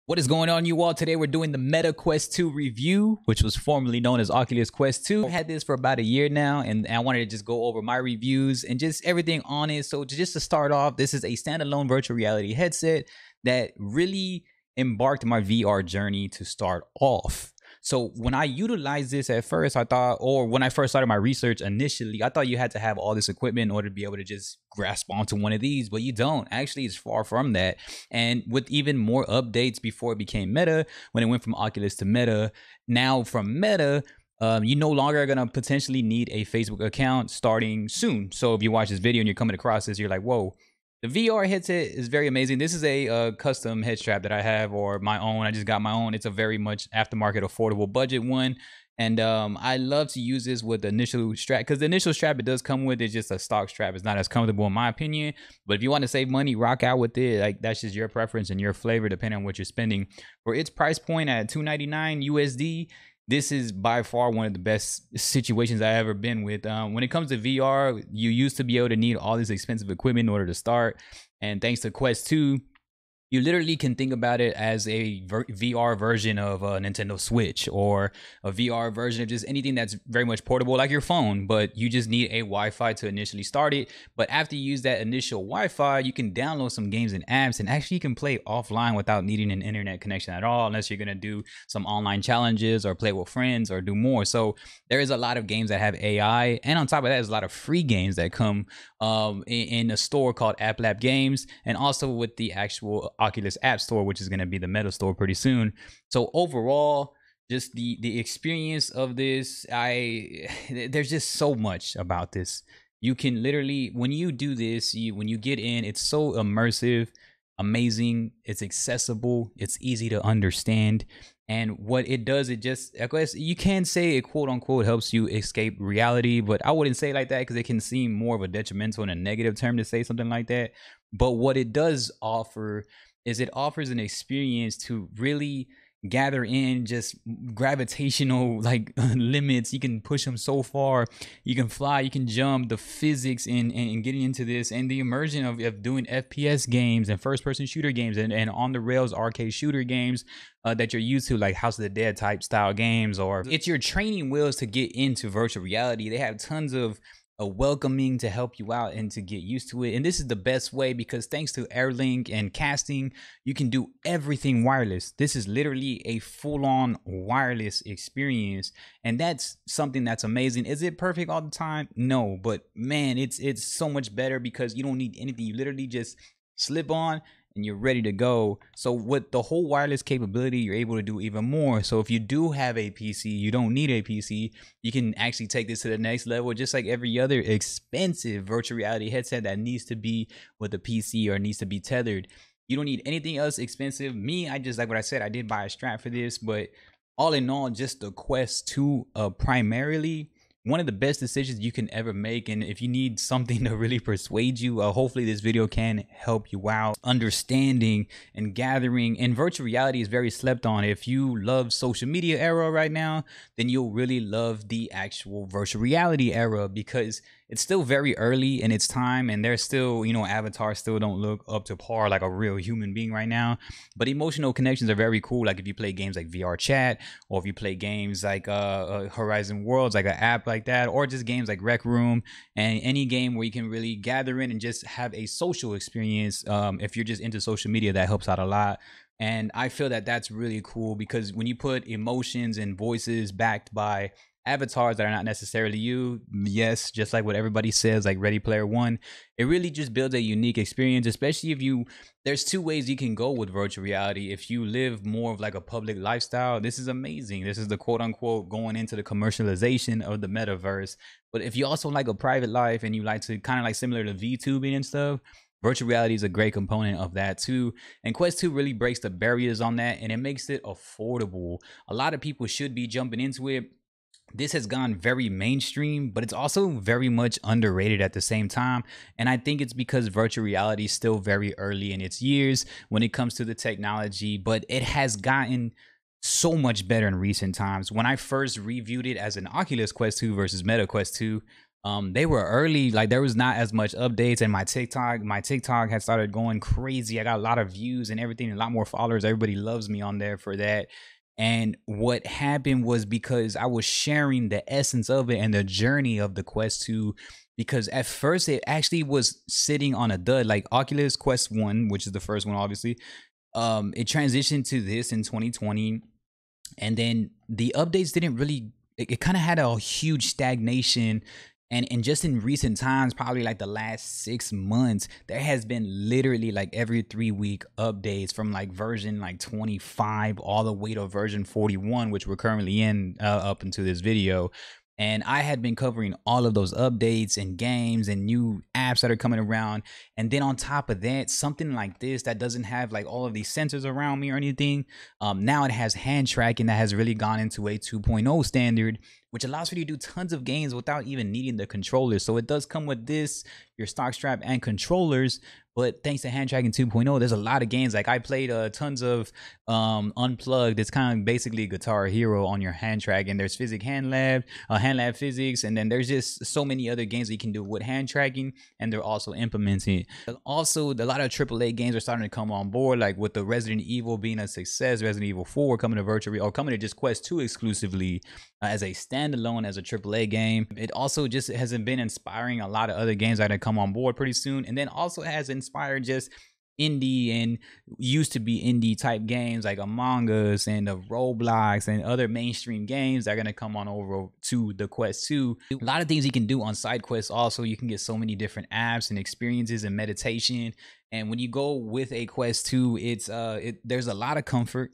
What is going on, you all? Today we're doing the Meta Quest 2 review, which was formerly known as Oculus Quest 2. I had this for about a year now, and I wanted to just go over my reviews and just everything on it. So just to start off, this is a standalone virtual reality headset that really embarked my VR journey to start off. So when I utilized this at first, I thought, or when I first started my research initially, I thought you had to have all this equipment in order to be able to just grasp onto one of these, but you don't. Actually, it's far from that. And with even more updates before it became Meta, when it went from Oculus to Meta, now from Meta, you no longer are going to potentially need a Facebook account starting soon. So if you watch this video and you're coming across this, you're like, whoa. The VR headset is very amazing. This is a custom head strap that I have, or my own. I just got my own. It's a very much aftermarket, affordable budget one. And I love to use this with the initial strap, because the initial strap it does come with is just a stock strap. It's not as comfortable in my opinion. But if you want to save money, rock out with it. Like, that's just your preference and your flavor depending on what you're spending. For its price point at $299 USD, this is by far one of the best situations I've ever been with. When it comes to VR, you used to be able to need all this expensive equipment in order to start. And thanks to Quest 2, you literally can think about it as a VR version of a Nintendo Switch, or a VR version of just anything that's very much portable like your phone, but you just need a Wi-Fi to initially start it. But after you use that initial Wi-Fi, you can download some games and apps, and actually you can play offline without needing an internet connection at all, unless you're going to do some online challenges or play with friends or do more. So there is a lot of games that have AI, and on top of that, there's a lot of free games that come in a store called App Lab Games, and also with the actual Oculus App Store, which is going to be the Meta Store pretty soon. So overall, just the experience of this, there's just so much about this. You can literally, when you do this, when you get in, it's so immersive, amazing, it's accessible, it's easy to understand. And what it does, it just, I guess you can say it quote unquote helps you escape reality, but I wouldn't say it like that, because it can seem more of a detrimental and a negative term to say something like that. But what it does offer is it offers an experience to really gather in just gravitational like limits. You can push them so far, you can fly, you can jump, the physics in getting into this, and the immersion of doing FPS games and first-person shooter games and on the rails arcade shooter games that you're used to, like House of the Dead type style games. Or it's your training wheels to get into virtual reality. They have tons of welcoming to help you out and to get used to it. And this is the best way, because thanks to AirLink and casting, you can do everything wireless. This is literally a full-on wireless experience, and that's something that's amazing. Is it perfect all the time? No, but man, it's so much better, because you don't need anything. You literally just slip on and you're ready to go. So with the whole wireless capability, you're able to do even more. So if you do have a PC, you don't need a PC, you can actually take this to the next level, just like every other expensive virtual reality headset that needs to be with a PC or needs to be tethered. You don't need anything else expensive. Me, I just, like what I said, I did buy a strap for this, but all in all, just the Quest 2 primarily, one of the best decisions you can ever make. And if you need something to really persuade you, hopefully this video can help you out understanding and gathering. And virtual reality is very slept on. If you love social media era right now, then you'll really love the actual virtual reality era, because it's still very early in its time, and there's still, you know, avatars still don't look up to par like a real human being right now. But emotional connections are very cool. Like if you play games like VR Chat, or if you play games like Horizon Worlds, like an app like that, or just games like Rec Room, and any game where you can really gather in and just have a social experience. If you're just into social media, that helps out a lot. And I feel that that's really cool, because when you put emotions and voices backed by avatars that are not necessarily you, yes, just like what everybody says, like Ready Player One, it really just builds a unique experience. Especially if there's two ways you can go with virtual reality. If you live more of like a public lifestyle, this is amazing. This is the quote unquote going into the commercialization of the metaverse. But if you also like a private life and you like to kind of like similar to VTubing and stuff, virtual reality is a great component of that too. And Quest 2 really breaks the barriers on that, and it makes it affordable. A lot of people should be jumping into it. This has gone very mainstream, but it's also very much underrated at the same time. And I think it's because virtual reality is still very early in its years when it comes to the technology, but it has gotten so much better in recent times. When I first reviewed it as an Oculus Quest 2 versus Meta Quest 2, They were early, like there was not as much updates, and my TikTok had started going crazy. I got a lot of views and everything, a lot more followers. Everybody loves me on there for that. And what happened was because I was sharing the essence of it and the journey of the Quest 2, because at first it actually was sitting on a dud, like Oculus Quest 1, which is the first one, obviously. It transitioned to this in 2020, and then the updates didn't really, it kind of had a huge stagnation. And just in recent times, probably like the last 6 months, there has been literally like every 3-week updates from like version like 25 all the way to version 41, which we're currently in up into this video. And I had been covering all of those updates and games and new apps that are coming around. And then on top of that, something like this that doesn't have like all of these sensors around me or anything. Now it has hand tracking that has really gone into a 2.0 standard, which allows for you to do tons of games without even needing the controller. So it does come with this, your stock strap and controllers. But thanks to hand tracking 2.0, there's a lot of games. Like I played tons of Unplugged. It's kind of basically Guitar Hero on your hand track. And there's Hand Lab Physics. And then there's just so many other games that you can do with hand tracking. And they're also implementing. Also, a lot of AAA games are starting to come on board. Like with the Resident Evil being a success, Resident Evil 4 coming to virtual, or coming to just Quest 2 exclusively as a standalone, as a AAA game. It also just hasn't been inspiring a lot of other games that are going to come on board pretty soon. And then also has inspired just indie and used to be indie type games like Among Us and the Roblox and other mainstream games that are going to come on over to the Quest 2. A lot of things you can do on side quests. Also, you can get so many different apps and experiences and meditation. And when you go with a Quest 2, there's a lot of comfort.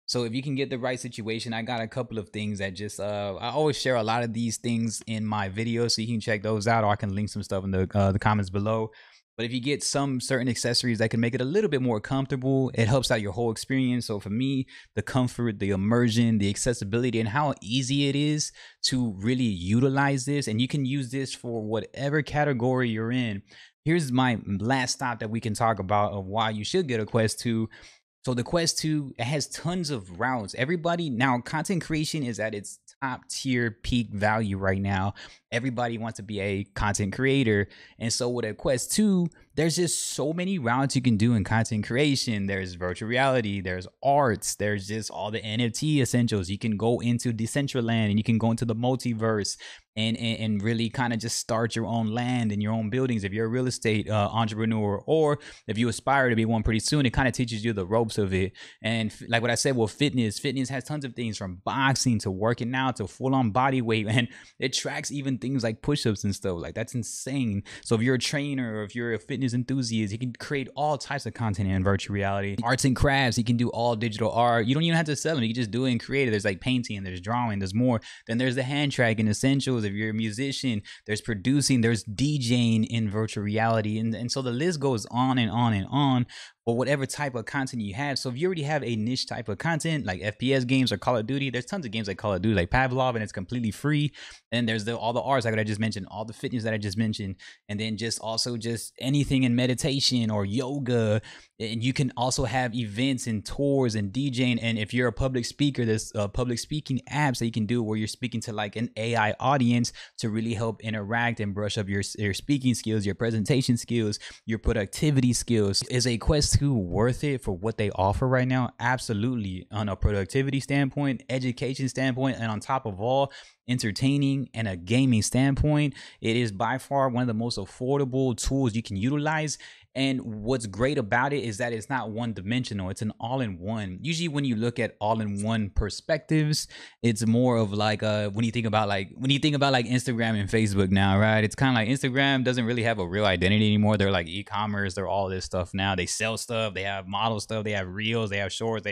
So if you can get the right situation, I got a couple of things that just I always share a lot of these things in my videos, so you can check those out, or I can link some stuff in the comments below. But if you get some certain accessories that can make it a little bit more comfortable, it helps out your whole experience. So for me, the comfort, the immersion, the accessibility, and how easy it is to really utilize this, and you can use this for whatever category you're in. Here's my last stop that we can talk about of why you should get a Quest 2. So the Quest 2, it has tons of routes. Everybody now, content creation is at its top tier peak value right now. Everybody wants to be a content creator. And so with a Quest 2, there's just so many routes you can do in content creation. There's virtual reality, there's arts, there's just all the NFT essentials. You can go into Decentraland and you can go into the multiverse and really kind of just start your own land and your own buildings if you're a real estate entrepreneur, or if you aspire to be one pretty soon. It kind of teaches you the ropes of it. And like what I said, well, fitness has tons of things, from boxing to working out to full-on body weight, and it tracks even things like push-ups and stuff. Like, that's insane. So if you're a trainer or if you're a fitness enthusiast, you can create all types of content in virtual reality. Arts and crafts, you can do all digital art. You don't even have to sell them, you can just do it and create it. There's like painting, there's drawing, there's more. Then there's the hand tracking essentials. If you're a musician, there's producing, there's DJing in virtual reality, and so the list goes on and on and on for whatever type of content you have. So if you already have a niche type of content like FPS games or Call of Duty, there's tons of games like Call of Duty, like Pavlov, and it's completely free. And there's all the arts like I just mentioned, all the fitness that I just mentioned, and then just also just anything in meditation or yoga. And you can also have events and tours and DJing. And if you're a public speaker, there's public speaking apps that you can do where you're speaking to like an AI audience to really help interact and brush up your speaking skills, your presentation skills, your productivity skills. Is a Quest 2 worth it for what they offer right now? Absolutely. On a productivity standpoint, education standpoint, and on top of all, entertaining and a gaming standpoint, it is by far one of the most affordable tools you can utilize. And what's great about it is that it's not one dimensional, it's an all-in-one. Usually when you look at all-in-one perspectives, it's more of like when you think about like Instagram and Facebook now, right? It's kind of like Instagram doesn't really have a real identity anymore. They're like e-commerce, they're all this stuff now. They sell stuff, they have model stuff, they have reels, they have shorts,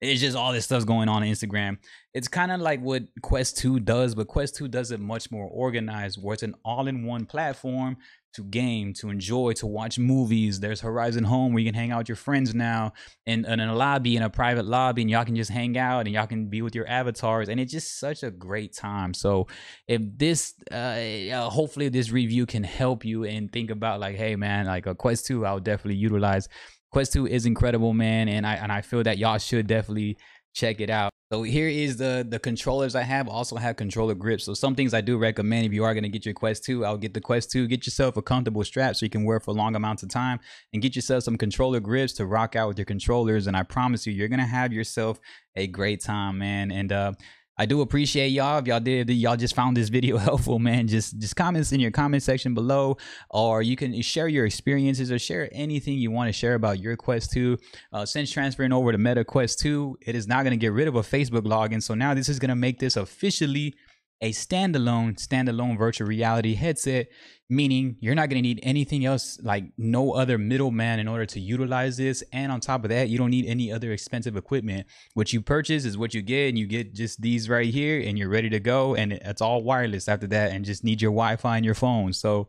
it's just all this stuff's going on Instagram. It's kind of like what Quest 2 does, but Quest 2 does it much more organized, where it's an all-in-one platform to game, to enjoy, to watch movies. There's Horizon Home where you can hang out with your friends now in a lobby, in a private lobby, and y'all can just hang out and y'all can be with your avatars, and it's just such a great time. So if this hopefully this review can help you and think about like, hey man, like a Quest 2 I'll definitely utilize. Quest 2 is incredible, man, and I feel that y'all should definitely check it out. So here is the controllers I have. I also have controller grips. So some things I do recommend if you are going to get your Quest 2, I'll get the Quest 2. Get yourself a comfortable strap so you can wear it for long amounts of time, and get yourself some controller grips to rock out with your controllers. And I promise you, you're going to have yourself a great time, man. And I do appreciate y'all. If y'all just found this video helpful, man, just comments in your comment section below, or you can share your experiences or share anything you want to share about your Quest 2. Since transferring over to Meta Quest 2, it is not going to get rid of a Facebook login. So now this is going to make this officially a standalone virtual reality headset, meaning you're not going to need anything else, like no other middleman in order to utilize this. And on top of that, you don't need any other expensive equipment. What you purchase is what you get, and you get just these right here, and you're ready to go. And it's all wireless after that, and just need your Wi-Fi and your phone. So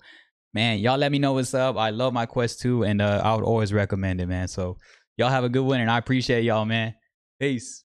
man, y'all let me know what's up. I love my Quest 2, and I would always recommend it, man. So y'all have a good one, and I appreciate y'all, man. Peace.